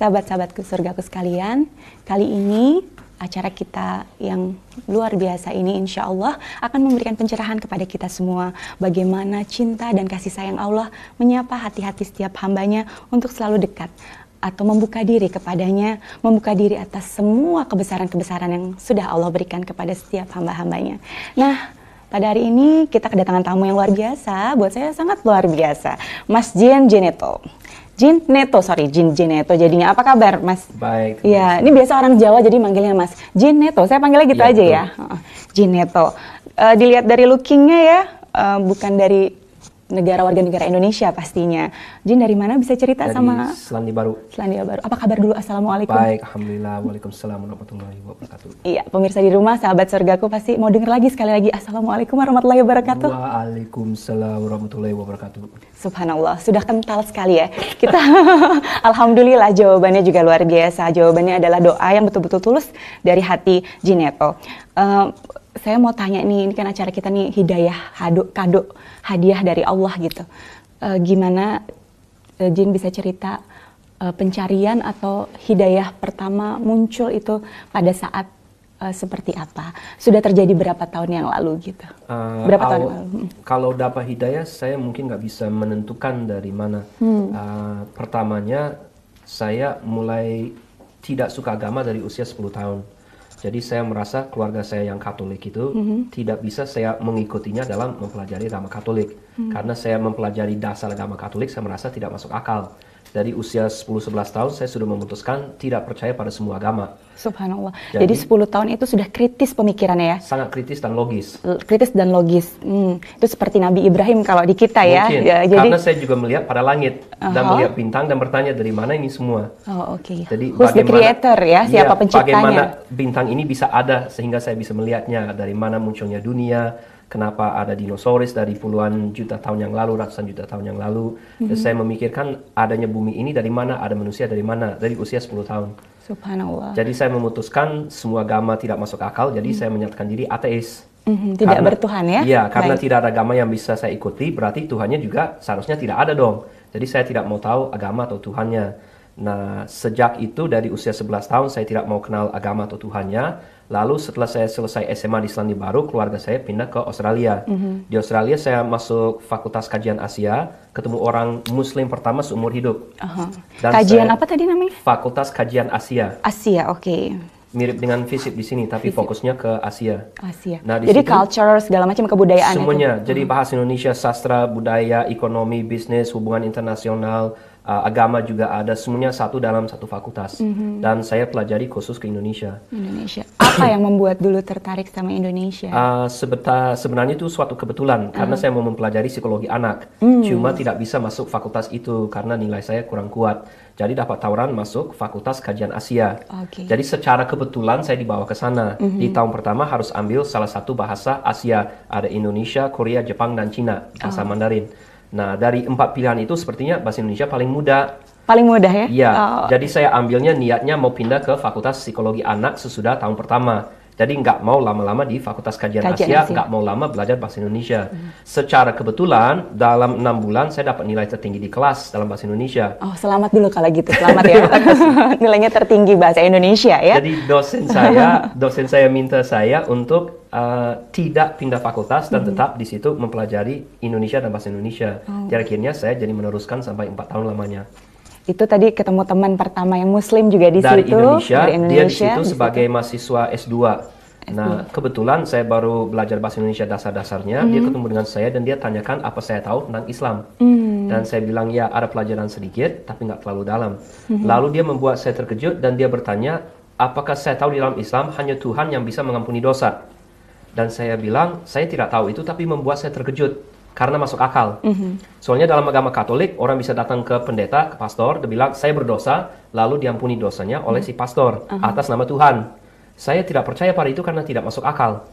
Sahabat-sahabatku surgaku sekalian, kali ini acara kita yang luar biasa ini insya Allah akan memberikan pencerahan kepada kita semua bagaimana cinta dan kasih sayang Allah menyapa hati-hati setiap hambanya untuk selalu dekat atau membuka diri kepadanya, membuka diri atas semua kebesaran-kebesaran yang sudah Allah berikan kepada setiap hamba-hambanya. Nah, pada hari ini kita kedatangan tamu yang luar biasa, buat saya sangat luar biasa, Mas Jin Jeneto. Jin Jeneto jadinya. Apa kabar, Mas? Baik. Ya, ini biasa orang Jawa jadi manggilnya Mas Jeneto. Saya panggilnya gitu ya, aja betul. Ya. Jeneto. Dilihat dari lookingnya ya, bukan dari warga negara Indonesia pastinya. Jin dari mana, bisa cerita? Dari sama Selandia Baru. Selandia Baru. Apa kabar dulu? Assalamualaikum. Baik, alhamdulillah. Waalaikumsalam warahmatullahi wabarakatuh. Iya, pemirsa di rumah, sahabat surgaku pasti mau denger lagi sekali lagi. Assalamualaikum warahmatullahi wabarakatuh. Waalaikumsalam warahmatullahi wabarakatuh. Subhanallah, sudah kental sekali ya. Kita alhamdulillah jawabannya juga luar biasa. Jawabannya adalah doa yang betul-betul tulus dari hati Jeneto. Saya mau tanya nih, ini kan acara kita nih hidayah, kado, hadiah dari Allah gitu. Gimana Jin bisa cerita pencarian atau hidayah pertama muncul itu pada saat seperti apa? Sudah terjadi berapa tahun yang lalu gitu? Berapa tahun yang lalu? Kalau dapat hidayah, saya mungkin nggak bisa menentukan dari mana. Pertamanya, saya mulai tidak suka agama dari usia 10 tahun. Jadi saya merasa keluarga saya yang Katolik itu tidak bisa saya mengikutinya dalam mempelajari agama Katolik. Karena saya mempelajari dasar agama Katolik, saya merasa tidak masuk akal. Dari usia 10-11 tahun saya sudah memutuskan tidak percaya pada semua agama. Subhanallah. Jadi 10 tahun itu sudah kritis pemikirannya ya? Sangat kritis dan logis. Kritis dan logis. Itu seperti Nabi Ibrahim kalau di kita ya. Ya, jadi, karena saya juga melihat pada langit dan melihat bintang dan bertanya dari mana ini semua. Oh, oke. Jadi who's the creator ya? Siapa penciptanya? Bagaimana bintang ini bisa ada sehingga saya bisa melihatnya, dari mana munculnya dunia, kenapa ada dinosaurus dari puluhan juta tahun yang lalu, ratusan juta tahun yang lalu. Dan saya memikirkan adanya bumi ini dari mana, ada manusia dari mana, dari usia 10 tahun. Subhanallah. Jadi saya memutuskan semua agama tidak masuk akal, jadi saya menyatakan diri ateis. Tidak bertuhan ya? Iya, karena tidak ada agama yang bisa saya ikuti, berarti Tuhannya juga seharusnya tidak ada dong. Jadi saya tidak mau tahu agama atau Tuhannya. Nah, sejak itu dari usia 11 tahun saya tidak mau kenal agama atau Tuhannya. Lalu setelah saya selesai SMA di Selandia Baru, keluarga saya pindah ke Australia. Di Australia saya masuk Fakultas Kajian Asia, ketemu orang Muslim pertama seumur hidup. Dan kajian apa tadi namanya? Fakultas Kajian Asia. Asia, oke. Mirip dengan FISIP di sini, tapi fokusnya ke Asia. Nah, jadi situ, culture, segala macam kebudayaan semuanya. Itu. Jadi bahasa Indonesia, sastra, budaya, ekonomi, bisnis, hubungan internasional, agama juga ada, semuanya satu dalam satu fakultas. Dan saya pelajari khusus ke Indonesia. Apa yang membuat dulu tertarik sama Indonesia? Sebenarnya itu suatu kebetulan, karena saya mau mempelajari psikologi anak. Cuma tidak bisa masuk fakultas itu karena nilai saya kurang kuat. Jadi dapat tawaran masuk Fakultas Kajian Asia. Jadi secara kebetulan saya dibawa ke sana. Di tahun pertama harus ambil salah satu bahasa Asia. Ada Indonesia, Korea, Jepang, dan Cina, bahasa Mandarin. Nah, dari 4 pilihan itu sepertinya bahasa Indonesia paling mudah. Paling mudah ya? Iya, jadi saya ambilnya niatnya mau pindah ke Fakultas Psikologi Anak sesudah tahun pertama. Jadi nggak mau lama-lama di Fakultas Kajian Asia, nggak mau lama belajar bahasa Indonesia. Secara kebetulan, dalam 6 bulan saya dapat nilai tertinggi di kelas dalam bahasa Indonesia. Oh, selamat dulu kalau gitu, selamat ya. Nilainya tertinggi bahasa Indonesia ya. Jadi dosen saya minta saya untuk tidak pindah fakultas dan tetap di situ mempelajari Indonesia dan bahasa Indonesia. Jadi akhirnya saya jadi meneruskan sampai 4 tahun lamanya. Itu tadi ketemu teman pertama yang Muslim juga di dari situ. Indonesia, dia di situ sebagai mahasiswa S2. Nah, kebetulan saya baru belajar bahasa Indonesia dasar-dasarnya. Dia ketemu dengan saya dan dia tanyakan apa saya tahu tentang Islam. Dan saya bilang ya ada pelajaran sedikit, tapi nggak terlalu dalam. Lalu dia membuat saya terkejut dan dia bertanya, apakah saya tahu di dalam Islam hanya Tuhan yang bisa mengampuni dosa? Dan saya bilang, saya tidak tahu itu, tapi membuat saya terkejut. Karena masuk akal. Soalnya dalam agama Katolik, orang bisa datang ke pendeta, ke pastor, dia bilang, saya berdosa, lalu diampuni dosanya oleh si pastor, atas nama Tuhan. Saya tidak percaya pada itu karena tidak masuk akal.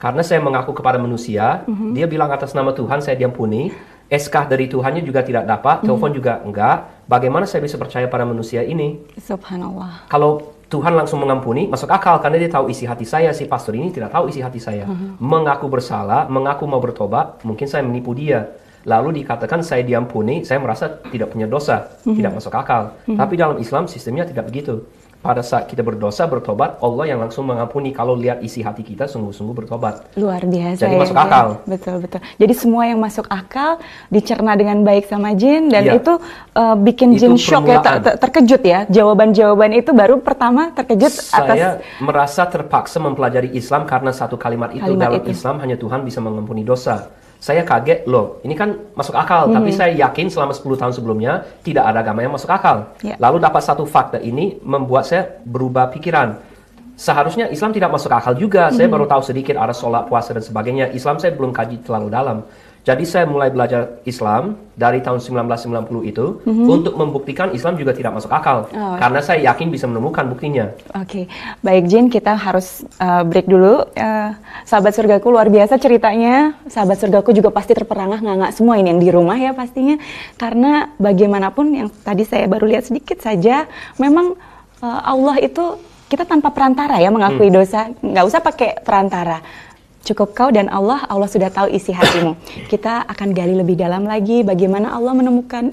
Karena saya mengaku kepada manusia, dia bilang atas nama Tuhan saya diampuni, SK dari Tuhannya juga tidak dapat, telepon juga enggak, bagaimana saya bisa percaya pada manusia ini? Subhanallah. Kalau Tuhan langsung mengampuni, masuk akal karena dia tahu isi hati saya. Si pastor ini tidak tahu isi hati saya. Mengaku bersalah, mengaku mau bertobat, mungkin saya menipu dia. lalu dikatakan saya diampuni, saya merasa tidak punya dosa, tidak masuk akal. Tapi dalam Islam sistemnya tidak begitu. Pada saat kita berdosa, bertobat, Allah yang langsung mengampuni kalau lihat isi hati kita sungguh-sungguh bertobat. Luar biasa. Jadi masuk akal. Betul. Jadi semua yang masuk akal dicerna dengan baik sama jin, dan itu bikin jin shock ya, terkejut ya. Jawaban-jawaban itu baru pertama terkejut Saya merasa terpaksa mempelajari Islam karena satu kalimat itu. Dalam Islam hanya Tuhan bisa mengampuni dosa. Saya kaget, loh, ini kan masuk akal, tapi saya yakin selama 10 tahun sebelumnya tidak ada agama yang masuk akal. Lalu dapat satu fakta ini membuat saya berubah pikiran. Seharusnya Islam tidak masuk akal juga. Saya baru tahu sedikit ada sholat, puasa, dan sebagainya. Islam saya belum kaji terlalu dalam. Jadi saya mulai belajar Islam dari tahun 1990 itu untuk membuktikan Islam juga tidak masuk akal. Karena saya yakin bisa menemukan buktinya. Oke, baik Jin, kita harus break dulu. Sahabat surgaku, luar biasa ceritanya. Sahabat surgaku juga pasti terperangah nganga semua ini yang di rumah ya pastinya. Karena bagaimanapun yang tadi saya baru lihat sedikit saja, memang Allah itu kita tanpa perantara ya mengakui dosa. Nggak usah pakai perantara. Cukup kau dan Allah sudah tahu isi hatimu. Kita akan gali lebih dalam lagi bagaimana Allah menemukan,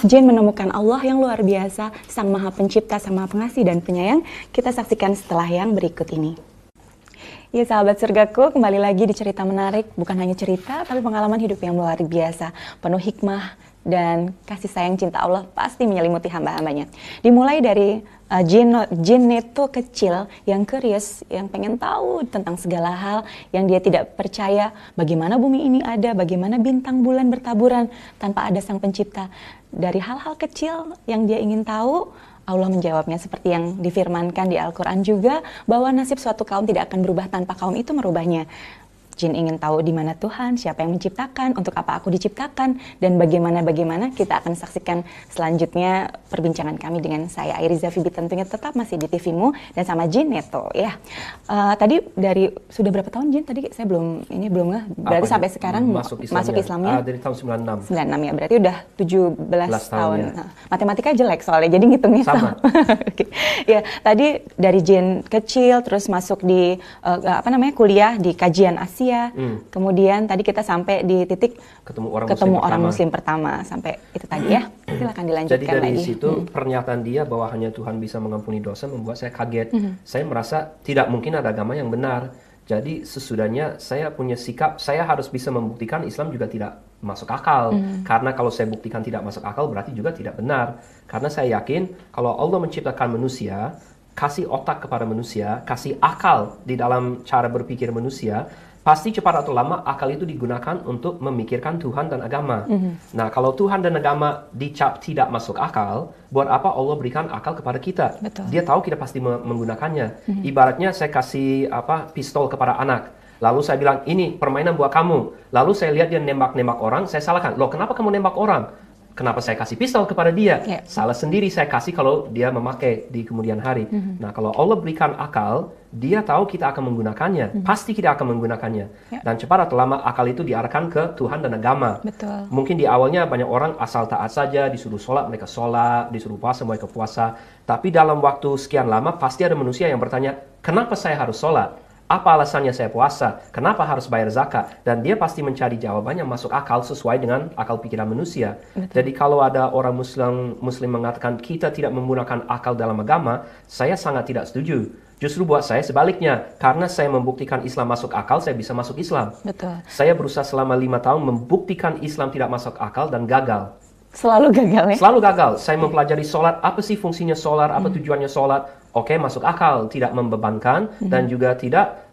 Jin menemukan Allah yang luar biasa, Sang Maha Pencipta, Sang Maha Pengasih dan Penyayang. Kita saksikan setelah yang berikut ini. Ya sahabat surgaku, kembali lagi di cerita menarik. Bukan hanya cerita, tapi pengalaman hidup yang luar biasa. Penuh hikmah dan kasih sayang cinta Allah pasti menyelimuti hamba-hambanya. Dimulai dari jin itu kecil, yang curious, yang pengen tahu tentang segala hal, yang dia tidak percaya bagaimana bumi ini ada, bagaimana bintang bulan bertaburan tanpa ada Sang Pencipta. Dari hal-hal kecil yang dia ingin tahu, Allah menjawabnya seperti yang difirmankan di Al-Quran juga, bahwa nasib suatu kaum tidak akan berubah tanpa kaum itu merubahnya. Jin ingin tahu di mana Tuhan, siapa yang menciptakan, untuk apa aku diciptakan, dan bagaimana kita akan saksikan selanjutnya perbincangan kami dengan saya Airiza Fibi, tentunya tetap masih di TVmu dan sama Jin Neto ya. Tadi dari sudah berapa tahun Jin? Tadi saya belum nggak. Berarti sampai sekarang masuk Islamnya dari tahun 96. 96 ya, berarti udah 17 tahun. Ya. Nah, matematika jelek soalnya, jadi ngitungnya sama. Okay. Ya, tadi dari Jin kecil terus masuk di kuliah di kajian Asia. Kemudian tadi kita sampai di titik ketemu orang muslim pertama sampai itu tadi ya. Silakan dilanjutkan lagi. Jadi dari situ pernyataan dia bahwa hanya Tuhan bisa mengampuni dosa membuat saya kaget. Saya merasa tidak mungkin ada agama yang benar. Jadi sesudahnya saya punya sikap, saya harus bisa membuktikan Islam juga tidak masuk akal. Karena kalau saya buktikan tidak masuk akal berarti juga tidak benar. Karena saya yakin kalau Allah menciptakan manusia, kasih otak kepada manusia, kasih akal di dalam cara berpikir manusia, pasti cepat atau lama akal itu digunakan untuk memikirkan Tuhan dan agama. Nah, kalau Tuhan dan agama dicap tidak masuk akal, buat apa Allah berikan akal kepada kita? Betul. Dia tahu kita pasti menggunakannya. Ibaratnya saya kasih pistol kepada anak. Lalu saya bilang, ini permainan buat kamu. Lalu saya lihat dia nembak-nembak orang, saya salahkan. Loh, kenapa kamu nembak orang? Kenapa saya kasih pistol kepada dia? Salah sendiri saya kasih kalau dia memakai di kemudian hari. Nah, kalau Allah berikan akal, dia tahu kita akan menggunakannya. Pasti kita akan menggunakannya. Dan cepat atau lama akal itu diarahkan ke Tuhan dan agama. Betul. Mungkin di awalnya banyak orang asal taat saja, disuruh sholat, mereka sholat, disuruh puasa, mereka puasa. Tapi dalam waktu sekian lama, pasti ada manusia yang bertanya, kenapa saya harus sholat? Apa alasannya saya puasa? Kenapa harus bayar zakat? Dan dia pasti mencari jawaban yang masuk akal sesuai dengan akal pikiran manusia. Betul. Jadi kalau ada orang Muslim mengatakan kita tidak menggunakan akal dalam agama, saya sangat tidak setuju. Justru buat saya sebaliknya, karena saya membuktikan Islam masuk akal, saya bisa masuk Islam. Betul. Saya berusaha selama 5 tahun membuktikan Islam tidak masuk akal dan gagal. Selalu gagal ya? Selalu gagal. Saya mempelajari sholat, apa sih fungsinya sholat, apa tujuannya sholat. Oke, masuk akal, tidak membebankan dan juga tidak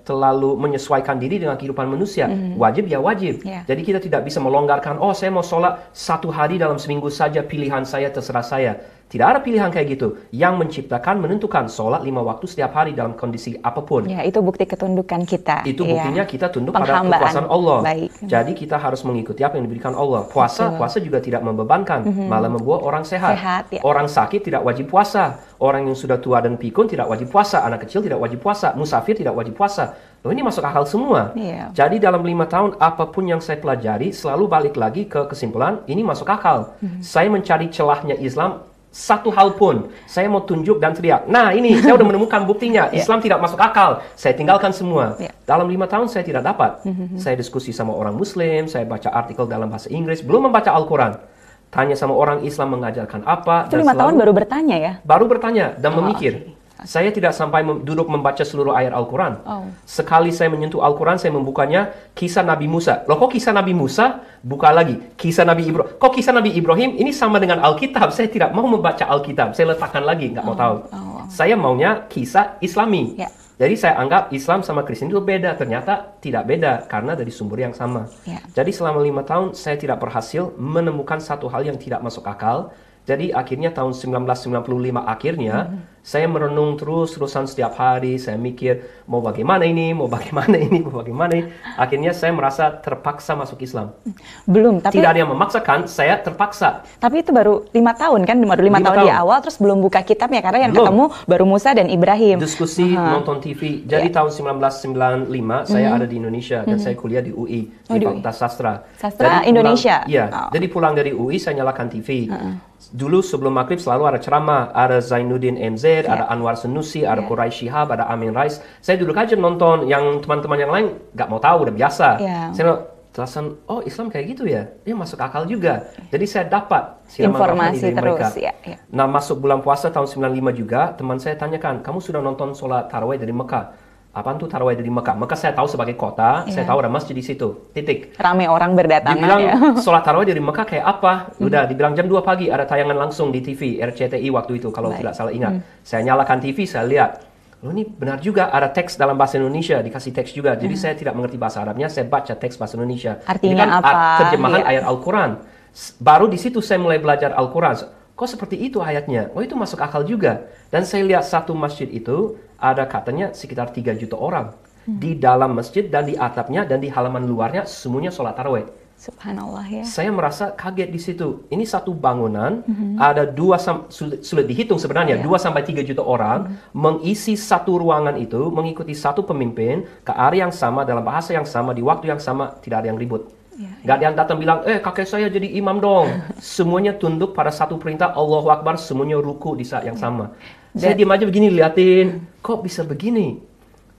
terlalu menyesuaikan diri dengan kehidupan manusia. Wajib ya wajib. Jadi kita tidak bisa melonggarkan, oh saya mau sholat 1 hari dalam seminggu saja, pilihan saya, terserah saya. Tidak ada pilihan kayak gitu. Yang menciptakan, menentukan sholat 5 waktu setiap hari dalam kondisi apapun. Ya, itu bukti ketundukan kita. Itu buktinya kita tunduk pada kekuasaan Allah. Baik. Jadi kita harus mengikuti apa yang diberikan Allah. Puasa juga tidak membebankan, malah membuat orang sehat. Orang sakit tidak wajib puasa. Orang yang sudah tua dan pikun tidak wajib puasa. Anak kecil tidak wajib puasa. Musafir tidak wajib puasa. Loh, ini masuk akal semua. Jadi dalam 5 tahun apapun yang saya pelajari selalu balik lagi ke kesimpulan ini masuk akal. Saya mencari celahnya Islam satu hal pun. Saya mau tunjuk dan teriak. Nah ini, saya udah menemukan buktinya. Islam tidak masuk akal. Saya tinggalkan semua. Dalam 5 tahun saya tidak dapat. Saya diskusi sama orang Muslim, saya baca artikel dalam bahasa Inggris, belum membaca Al-Quran. Tanya sama orang Islam mengajarkan apa. Itu 5 tahun baru bertanya ya? Baru bertanya dan memikir. Saya tidak sampai duduk membaca seluruh ayat Al-Quran. Sekali saya menyentuh Al-Quran, saya membukanya kisah Nabi Musa. Loh kok kisah Nabi Musa? Buka lagi. Kisah Nabi Ibrahim. Kok kisah Nabi Ibrahim? Ini sama dengan Alkitab. Saya tidak mau membaca Alkitab. Saya letakkan lagi, nggak mau tahu. Saya maunya kisah Islami. Jadi saya anggap Islam sama Kristen itu beda. Ternyata tidak beda karena dari sumber yang sama. Jadi selama 5 tahun saya tidak berhasil menemukan satu hal yang tidak masuk akal. Jadi akhirnya tahun 1995 akhirnya saya merenung terus-terusan setiap hari. Saya mikir mau bagaimana ini, mau bagaimana ini, mau bagaimana ini. Akhirnya saya merasa terpaksa masuk Islam. Belum, tapi tidak ada yang memaksakan, saya terpaksa. Tapi itu baru 5 tahun kan, baru 5 tahun di awal, terus belum buka kitabnya karena yang ketemu baru Musa dan Ibrahim. Diskusi, nonton TV. Jadi tahun 1995 saya ada di Indonesia dan saya kuliah di UI di Fakultas Sastra. Sastra Indonesia. Iya. Jadi pulang dari UI saya nyalakan TV. Dulu sebelum maghrib selalu ada ceramah, ada Zainuddin MZ, ada Anwar Sanusi, ada Quraish Shihab, ada Amin Rais. Saya duduk aja nonton, yang teman-teman yang lain nggak mau tahu, udah biasa. Saya jelasan, oh Islam kayak gitu ya, ya masuk akal juga. Jadi saya dapat informasi terus. Mereka. Nah masuk bulan puasa tahun 95 juga, teman saya tanyakan, kamu sudah nonton sholat tarawih dari Mekah? Apaan tuh tarawih dari Mekah? Mekah saya tahu sebagai kota, saya tahu ada masjid di situ. Titik. Ramai orang berdatangan. Dibilang sholat tarawih dari Mekah kayak apa? Udah dibilang jam 2 pagi ada tayangan langsung di TV RCTI waktu itu kalau tidak salah ingat. Saya nyalakan TV, saya lihat. Loh ini benar juga ada teks dalam bahasa Indonesia, dikasih teks juga. Jadi saya tidak mengerti bahasa Arabnya, saya baca teks bahasa Indonesia. Artinya ini kan apa? Terjemahan ayat Al-Quran. Baru di situ saya mulai belajar Al-Quran. Kok seperti itu ayatnya? Oh itu masuk akal juga. Dan saya lihat satu masjid itu ada katanya sekitar 3 juta orang. Di dalam masjid dan di atapnya dan di halaman luarnya semuanya sholat tarawih. Subhanallah ya. Saya merasa kaget di situ. Ini satu bangunan, ada sulit dihitung sebenarnya, 2-3 juta orang mengisi satu ruangan itu, mengikuti satu pemimpin ke area yang sama, dalam bahasa yang sama, di waktu yang sama, tidak ada yang ribut. Gak ada yang datang bilang, kakek saya jadi imam dong. Semuanya tunduk pada satu perintah, Allahu Akbar, semuanya ruku di saat yang sama. Saya diam aja begini, liatin, kok bisa begini?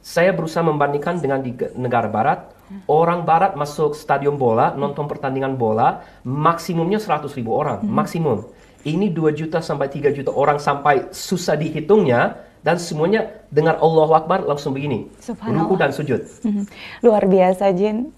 Saya berusaha membandingkan dengan di negara barat. Orang barat masuk stadion bola, nonton pertandingan bola, maksimumnya 100.000 orang, maksimum. Ini 2 juta sampai 3 juta orang sampai susah dihitungnya. Dan semuanya dengar Allahu Akbar langsung begini, ruku dan sujud. Luar biasa Jin.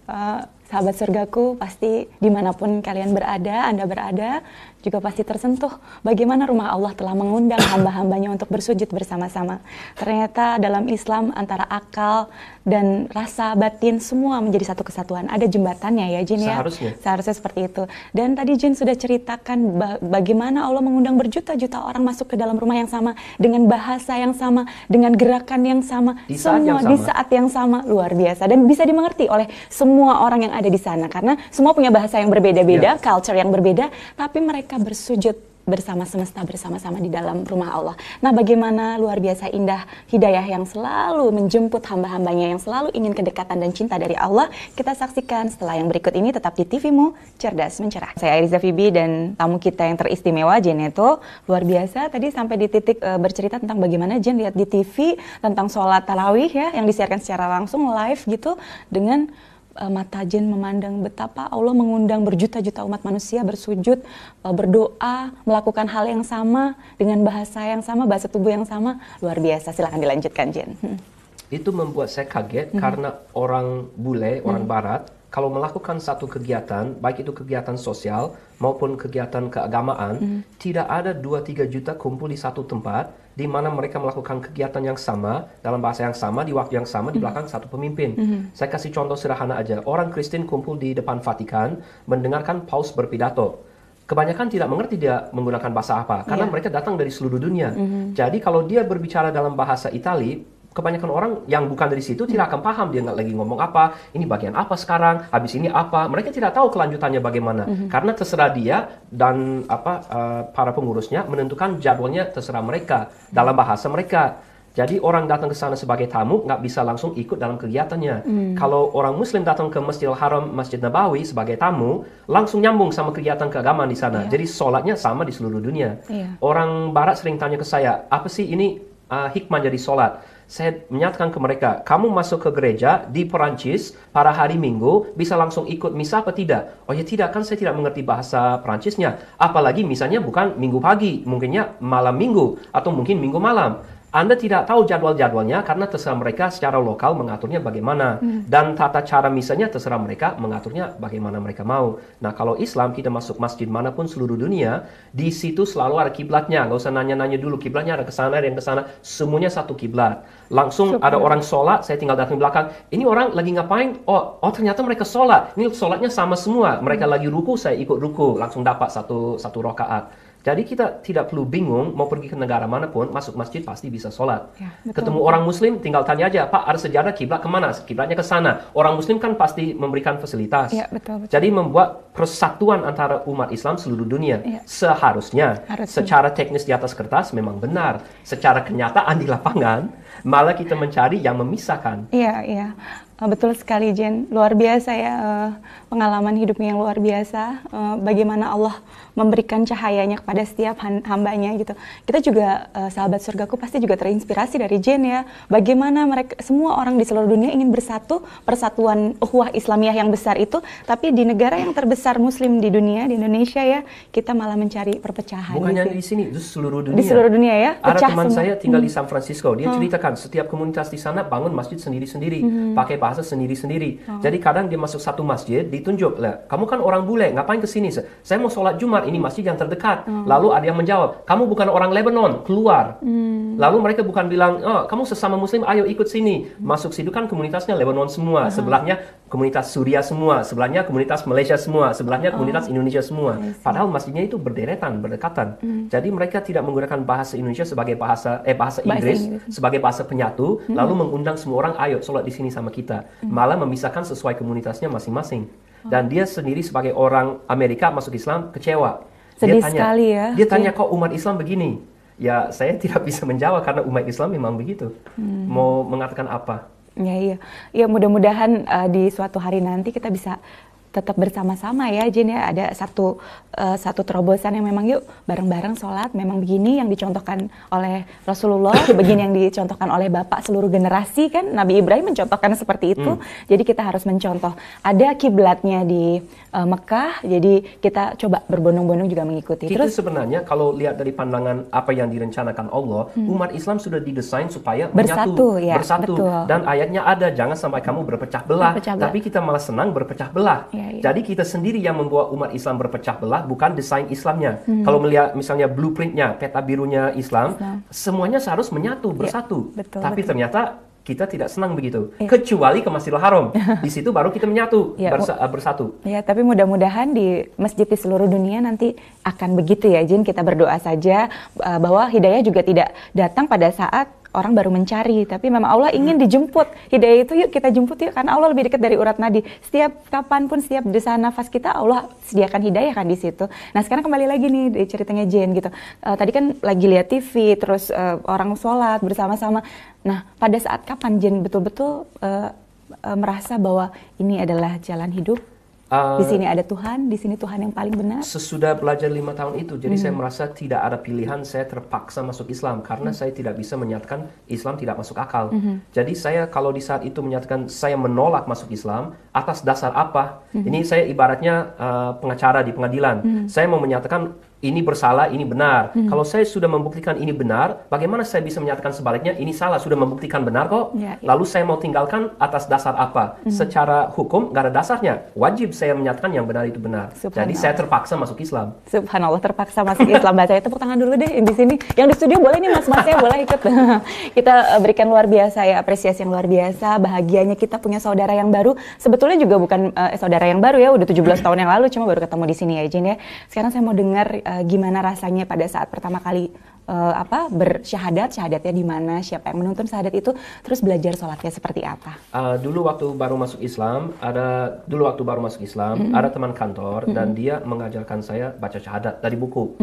Sahabat surgaku, pasti dimanapun kalian berada, Anda berada, juga pasti tersentuh bagaimana rumah Allah telah mengundang hamba-hambanya untuk bersujud bersama-sama. Ternyata dalam Islam antara akal dan rasa batin semua menjadi satu kesatuan. Ada jembatannya ya Jin ya? Seharusnya seperti itu. Dan tadi Jin sudah ceritakan bagaimana Allah mengundang berjuta-juta orang masuk ke dalam rumah yang sama, dengan bahasa yang sama, dengan gerakan yang sama, di saat yang sama. Luar biasa. Dan bisa dimengerti oleh semua orang yang ada di sana karena semua punya bahasa yang berbeda-beda, culture yang berbeda, tapi mereka bersujud bersama semesta, bersama-sama di dalam rumah Allah. Nah, bagaimana luar biasa indah hidayah yang selalu menjemput hamba-hambanya yang selalu ingin kedekatan dan cinta dari Allah. Kita saksikan setelah yang berikut ini, tetap di TV-mu, Cerdas Mencerah. Saya Airiza Fibi dan tamu kita yang teristimewa, Jeneto. Luar biasa, tadi sampai di titik bercerita tentang bagaimana Jen lihat di TV tentang sholat tarawih ya, yang disiarkan secara langsung live gitu, dengan mata Jen memandang betapa Allah mengundang berjuta-juta umat manusia bersujud, berdoa, melakukan hal yang sama dengan bahasa yang sama, bahasa tubuh yang sama. Luar biasa, silahkan dilanjutkan Jen. Itu membuat saya kaget karena orang bule, orang barat, kalau melakukan satu kegiatan, baik itu kegiatan sosial maupun kegiatan keagamaan, tidak ada 2-3 juta kumpul di satu tempat di mana mereka melakukan kegiatan yang sama, dalam bahasa yang sama, di waktu yang sama, di belakang satu pemimpin. Saya kasih contoh sederhana aja. Orang Kristen kumpul di depan Vatikan, mendengarkan Paus berpidato. Kebanyakan tidak mengerti dia menggunakan bahasa apa, karena mereka datang dari seluruh dunia. Jadi kalau dia berbicara dalam bahasa Itali, kebanyakan orang yang bukan dari situ tidak akan paham dia nggak lagi ngomong apa, ini bagian apa sekarang, habis ini apa. Mereka tidak tahu kelanjutannya bagaimana, karena terserah dia dan para pengurusnya menentukan jadwalnya terserah mereka dalam bahasa mereka. Jadi orang datang ke sana sebagai tamu nggak bisa langsung ikut dalam kegiatannya. Kalau orang Muslim datang ke Masjidil Haram, Masjid Nabawi sebagai tamu, langsung nyambung sama kegiatan keagamaan di sana. Jadi sholatnya sama di seluruh dunia. Orang Barat sering tanya ke saya, apa sih ini hikmah jadi sholat? Saya menyatakan ke mereka, kamu masuk ke gereja di Perancis pada hari Minggu, bisa langsung ikut misa apa tidak? Oh ya tidak, kan saya tidak mengerti bahasa Perancisnya. Apalagi misalnya bukan Minggu pagi, mungkinnya malam Minggu, atau mungkin Minggu malam. Anda tidak tahu jadwal-jadwalnya karena terserah mereka secara lokal mengaturnya bagaimana. Dan tata cara misanya terserah mereka mengaturnya bagaimana mereka mau. Nah kalau Islam kita masuk masjid manapun seluruh dunia, di situ selalu ada kiblatnya. Nggak usah nanya-nanya dulu kiblatnya ada ke sana, ada yang ke sana. Semuanya satu kiblat. Langsung ada orang sholat, saya tinggal datang di belakang. Ini orang lagi ngapain? Oh ternyata mereka sholat. Ini sholatnya sama semua. Mereka lagi ruku, saya ikut ruku. Langsung dapat satu rakaat. Jadi kita tidak perlu bingung mau pergi ke negara manapun, masuk masjid pasti bisa sholat. Ketemu orang Muslim, tinggal tanya aja, Pak ada sejarah kiblat kemana? Kiblatnya ke sana. Orang Muslim kan pasti memberikan fasilitas. Betul. Jadi membuat persatuan antara umat Islam seluruh dunia. Seharusnya, secara teknis di atas kertas memang benar. Secara kenyataan di lapangan, malah kita mencari yang memisahkan. Iya. Betul sekali Jen, luar biasa ya pengalaman hidupnya yang luar biasa. Bagaimana Allah memberikan cahayanya kepada setiap hambanya gitu. Kita juga sahabat surgaku pasti juga terinspirasi dari Jen ya. Bagaimana mereka semua orang di seluruh dunia ingin bersatu, persatuan ukhuwah Islamiyah yang besar itu, tapi di negara yang terbesar Muslim di dunia, di Indonesia ya, kita malah mencari perpecahan. Bukannya gitu. di sini, itu seluruh dunia. Di seluruh dunia ya. Ada teman saya tinggal di San Francisco, dia ceritakan setiap komunitas di sana bangun masjid sendiri-sendiri, pakai bahasa sendiri-sendiri. Jadi kadang dia masuk satu masjid, ditunjuk lah, kamu kan orang bule, ngapain ke sini? Saya mau sholat Jumat, ini masjid yang terdekat. Lalu ada yang menjawab, kamu bukan orang Lebanon, keluar. Lalu mereka bukan bilang, oh kamu sesama Muslim, ayo ikut sini. Masuk situ kan komunitasnya Lebanon semua, sebelahnya komunitas Suriah semua, sebelahnya komunitas Malaysia semua, sebelahnya komunitas Indonesia semua. Padahal masjidnya itu berdekatan. Jadi mereka tidak menggunakan bahasa Indonesia sebagai bahasa Inggris sebagai bahasa penyatu, lalu mengundang semua orang, ayo sholat di sini sama kita. Malah memisahkan sesuai komunitasnya masing-masing. Dan dia sendiri sebagai orang Amerika masuk Islam kecewa. Sedih sekali ya. Dia tanya kok umat Islam begini? Ya saya tidak bisa menjawab karena umat Islam memang begitu. Mau mengatakan apa? Ya mudah-mudahan di suatu hari nanti kita bisa tetap bersama-sama ya Jen ya, ada satu terobosan yang memang yuk bareng-bareng sholat, memang begini yang dicontohkan oleh Rasulullah, begini yang dicontohkan oleh Bapak seluruh generasi kan, Nabi Ibrahim mencontohkan seperti itu. Jadi kita harus mencontoh. Ada kiblatnya di Mekah, jadi kita coba berbondong-bondong juga mengikuti. Terus sebenarnya kalau lihat dari pandangan apa yang direncanakan Allah, umat Islam sudah didesain supaya bersatu. Betul. Dan ayatnya ada, jangan sampai kamu berpecah belah. Tapi kita malah senang berpecah belah. Jadi kita sendiri yang membuat umat Islam berpecah belah, bukan desain Islamnya. Kalau melihat misalnya blueprintnya, peta birunya Islam, semuanya seharus menyatu, bersatu. Tapi ternyata kita tidak senang begitu, kecuali ke Masjidil Haram. Di situ baru kita menyatu, bersatu. Ya, tapi mudah-mudahan di masjid di seluruh dunia nanti akan begitu ya, Jin. Kita berdoa saja bahwa hidayah juga tidak datang pada saat orang baru mencari, tapi memang Allah ingin dijemput. Hidayah itu yuk kita jemput yuk, karena Allah lebih dekat dari urat nadi. Setiap kapanpun, setiap desa nafas kita, Allah sediakan hidayah kan di situ. Nah sekarang kembali lagi nih di ceritanya Jen gitu. Tadi kan lagi lihat TV, terus orang sholat bersama-sama. Nah pada saat kapan Jen betul-betul merasa bahwa ini adalah jalan hidup? Di sini ada Tuhan, di sini Tuhan yang paling benar. Sesudah belajar 5 tahun itu, jadi saya merasa tidak ada pilihan, saya terpaksa masuk Islam karena saya tidak bisa menyatakan Islam tidak masuk akal. Jadi saya kalau di saat itu menyatakan saya menolak masuk Islam atas dasar apa? Ini saya ibaratnya pengacara di pengadilan. Saya mau menyatakan ini bersalah, ini benar. Kalau saya sudah membuktikan ini benar, bagaimana saya bisa menyatakan sebaliknya ini salah? Sudah membuktikan benar kok. Lalu saya mau tinggalkan atas dasar apa? Secara hukum nggak ada dasarnya. Wajib saya menyatakan yang benar itu benar. Jadi saya terpaksa masuk Islam. Subhanallah, terpaksa masuk Islam. Baca tepuk tangan dulu deh di sini. Yang di studio boleh nih mas-masnya boleh ikut. Kita berikan luar biasa ya, apresiasi yang luar biasa. Bahagianya kita punya saudara yang baru. Sebetulnya juga bukan saudara yang baru ya, udah 17 tahun yang lalu, cuma baru ketemu di sini ya Jen ya. Sekarang saya mau dengar gimana rasanya pada saat pertama kali syahadatnya di mana, siapa yang menuntun syahadat itu, terus belajar sholatnya seperti apa? Dulu waktu baru masuk Islam, ada teman kantor dan dia mengajarkan saya baca syahadat dari buku.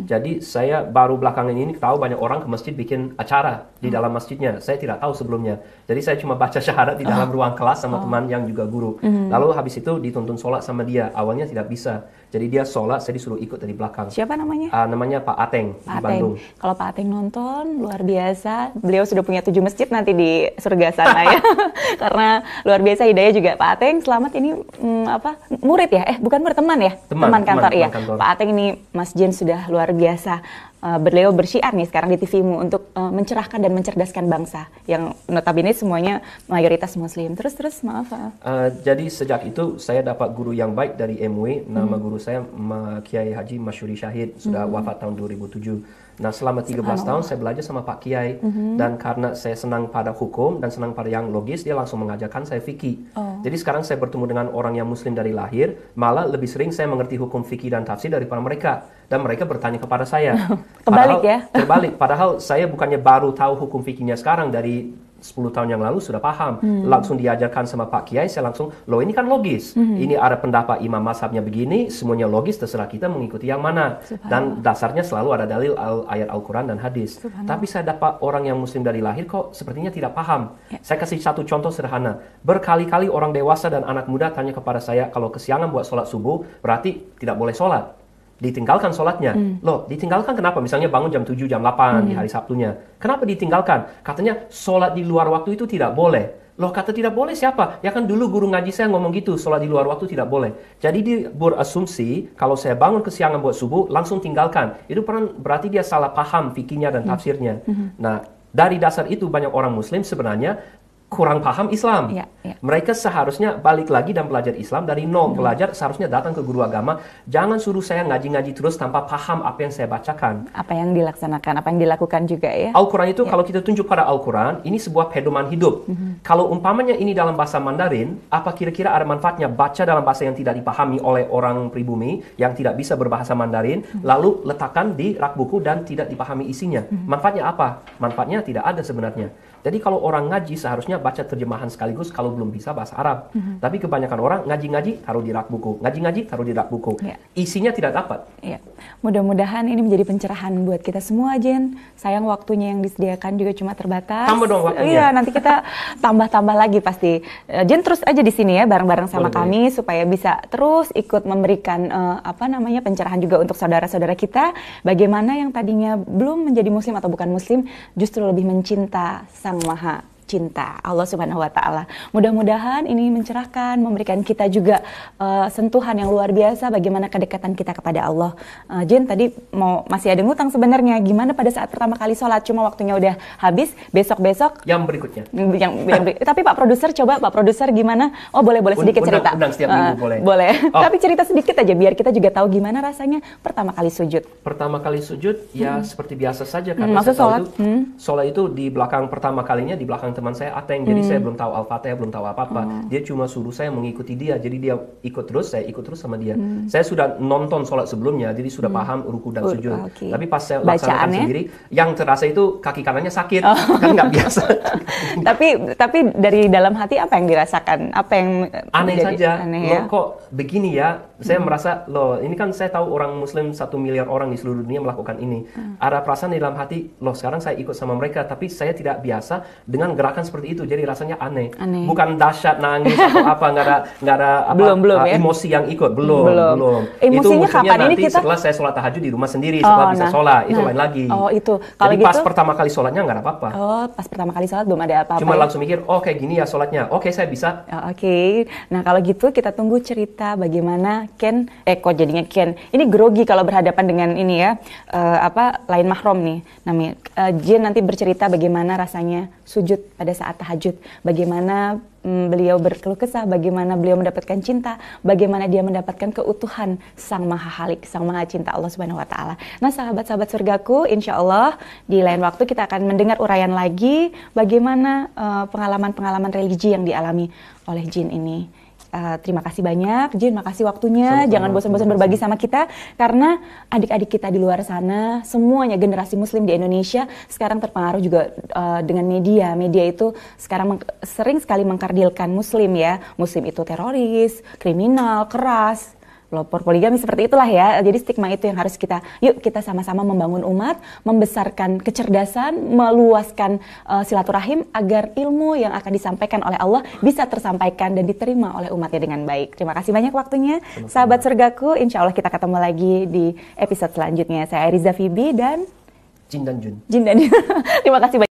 Jadi saya baru belakangan ini tahu banyak orang ke masjid bikin acara di dalam masjidnya. Saya tidak tahu sebelumnya. Jadi saya cuma baca syahadat di dalam ruang kelas sama teman yang juga guru. Lalu habis itu dituntun sholat sama dia. Awalnya tidak bisa. Jadi dia sholat, saya disuruh ikut dari belakang. Siapa namanya? Namanya Pak Ateng di Bandung. Kalau Pak Ateng nonton, luar biasa. Beliau sudah punya 7 masjid nanti di surga sana ya. Karena luar biasa hidayah juga. Pak Ateng, selamat ini murid ya? Bukan murid, teman ya? Teman kantor ya. Pak Ateng ini Mas Jin sudah luar biasa. Beliau bersyiar nih sekarang di TV-mu untuk mencerahkan dan mencerdaskan bangsa yang notabene semuanya mayoritas muslim. Terus maaf. Jadi sejak itu saya dapat guru yang baik dari MW. Nama guru saya Kiai Haji Masyuri Syahid, sudah wafat tahun 2007. Nah, selama 13 tahun saya belajar sama Pak Kiai, dan karena saya senang pada hukum dan senang pada yang logis, dia langsung mengajarkan saya fikih. Jadi sekarang saya bertemu dengan orang yang muslim dari lahir, malah lebih sering saya mengerti hukum fikih dan tafsir daripada mereka, dan mereka bertanya kepada saya. Terbalik, padahal saya bukannya baru tahu hukum fikihnya sekarang, dari 10 tahun yang lalu sudah paham. Langsung diajarkan sama Pak Kiai, saya langsung, loh ini kan logis. Ini ada pendapat imam mazhabnya begini, semuanya logis, terserah kita mengikuti yang mana. Dan dasarnya selalu ada dalil ayat Al-Quran dan hadis. Tapi saya dapat orang yang muslim dari lahir kok sepertinya tidak paham. Saya kasih satu contoh sederhana. Berkali-kali orang dewasa dan anak muda tanya kepada saya, kalau kesiangan buat sholat subuh, berarti tidak boleh sholat. Ditinggalkan sholatnya. Loh, ditinggalkan kenapa? Misalnya bangun jam 7, jam 8 di hari Sabtunya. Kenapa ditinggalkan? Katanya sholat di luar waktu itu tidak boleh. Loh, kata tidak boleh siapa? Ya kan dulu guru ngaji saya ngomong gitu, sholat di luar waktu tidak boleh. Jadi dia berasumsi kalau saya bangun kesiangan buat subuh, langsung tinggalkan. Itu berarti dia salah paham fikihnya dan tafsirnya. Nah, dari dasar itu banyak orang muslim sebenarnya kurang paham Islam. Mereka seharusnya balik lagi dan belajar Islam dari nol. Belajar seharusnya datang ke guru agama. Jangan suruh saya ngaji-ngaji terus tanpa paham apa yang saya bacakan. Apa yang dilaksanakan, apa yang dilakukan juga ya. Al-Quran itu kalau kita tunjuk pada Al-Quran, ini sebuah pedoman hidup. Kalau umpamanya ini dalam bahasa Mandarin, apa kira-kira ada manfaatnya baca dalam bahasa yang tidak dipahami oleh orang pribumi, yang tidak bisa berbahasa Mandarin, lalu letakkan di rak buku dan tidak dipahami isinya. Manfaatnya apa? Manfaatnya tidak ada sebenarnya. Jadi kalau orang ngaji seharusnya baca terjemahan sekaligus kalau belum bisa bahasa Arab. Tapi kebanyakan orang ngaji-ngaji taruh di rak buku, ngaji-ngaji taruh di rak buku. Isinya tidak dapat. Mudah-mudahan ini menjadi pencerahan buat kita semua, Jen. Sayang waktunya yang disediakan juga cuma terbatas. Tambah dong waktunya. Iya, nanti kita tambah-tambah lagi pasti. Jen terus aja di sini ya bareng-bareng sama kami supaya bisa terus ikut memberikan pencerahan juga untuk saudara-saudara kita. Bagaimana yang tadinya belum menjadi muslim atau bukan muslim justru lebih mencinta Sang Maha Cinta, Allah Subhanahu wa Ta'ala. Mudah-mudahan ini mencerahkan, memberikan kita juga sentuhan yang luar biasa bagaimana kedekatan kita kepada Allah. Jen tadi masih ada ngutang sebenarnya. Gimana pada saat pertama kali sholat, cuma waktunya udah habis, besok-besok yang berikutnya. Tapi Pak Produser gimana? Oh boleh sedikit cerita. Undang setiap minggu boleh. Tapi cerita sedikit aja biar kita juga tahu gimana rasanya pertama kali sujud. Pertama kali sujud ya seperti biasa saja karena maksud sholat itu di belakang pertama kalinya di belakang teman saya Ateng, jadi saya belum tahu Al-Fatihah, belum tahu apa-apa. Dia cuma suruh saya mengikuti dia, jadi dia ikut terus, saya ikut terus sama dia. Saya sudah nonton sholat sebelumnya, jadi sudah paham ruku dan sujud. Tapi pas saya laksanakan sendiri, yang terasa itu kaki kanannya sakit, kan nggak biasa. tapi dari dalam hati apa yang dirasakan? Apa yang aneh saja. Loh kok begini ya? Saya merasa, loh ini kan saya tahu orang Muslim 1 miliar orang di seluruh dunia melakukan ini. Ada perasaan di dalam hati, loh sekarang saya ikut sama mereka, tapi saya tidak biasa dengan gerakan seperti itu, jadi rasanya aneh. Bukan dahsyat nangis atau apa, nggak ada emosi yang ikut, belum. Itu munculnya nanti setelah saya sholat tahajud di rumah sendiri, setelah bisa sholat, itu lain lagi. Jadi pas pertama kali sholatnya nggak ada apa-apa. Pas pertama kali sholat belum ada apa-apa. Cuma langsung mikir, kayak gini ya sholatnya, saya bisa. Nah kalau gitu kita tunggu cerita bagaimana Ken, kok jadinya Ken, ini grogi kalau berhadapan dengan ini ya, lain mahram nih, namanya Jen nanti bercerita bagaimana rasanya sujud pada saat tahajud, bagaimana beliau berkeluh kesah, bagaimana beliau mendapatkan cinta, bagaimana dia mendapatkan keutuhan Sang Maha Halik, Sang Maha Cinta Allah Subhanahu wa Ta'ala. Nah, sahabat-sahabat surgaku, insya Allah di lain waktu kita akan mendengar uraian lagi bagaimana pengalaman-pengalaman religi yang dialami oleh Jin ini. Terima kasih banyak, Jin. Makasih waktunya. Jangan bosan-bosan berbagi sama kita, karena adik-adik kita di luar sana, semuanya generasi Muslim di Indonesia sekarang terpengaruh juga dengan media. Media itu sekarang sering sekali mengkardilkan Muslim ya. Muslim itu teroris, kriminal, keras. pelopor poligami seperti itulah ya. Jadi stigma itu yang harus yuk kita sama-sama membangun umat, membesarkan kecerdasan, meluaskan silaturahim agar ilmu yang akan disampaikan oleh Allah bisa tersampaikan dan diterima oleh umatnya dengan baik. Terima kasih banyak waktunya, sahabat surgaku. Insya Allah kita ketemu lagi di episode selanjutnya. Saya Riza Fibi dan Jin dan Jun. Terima kasih banyak.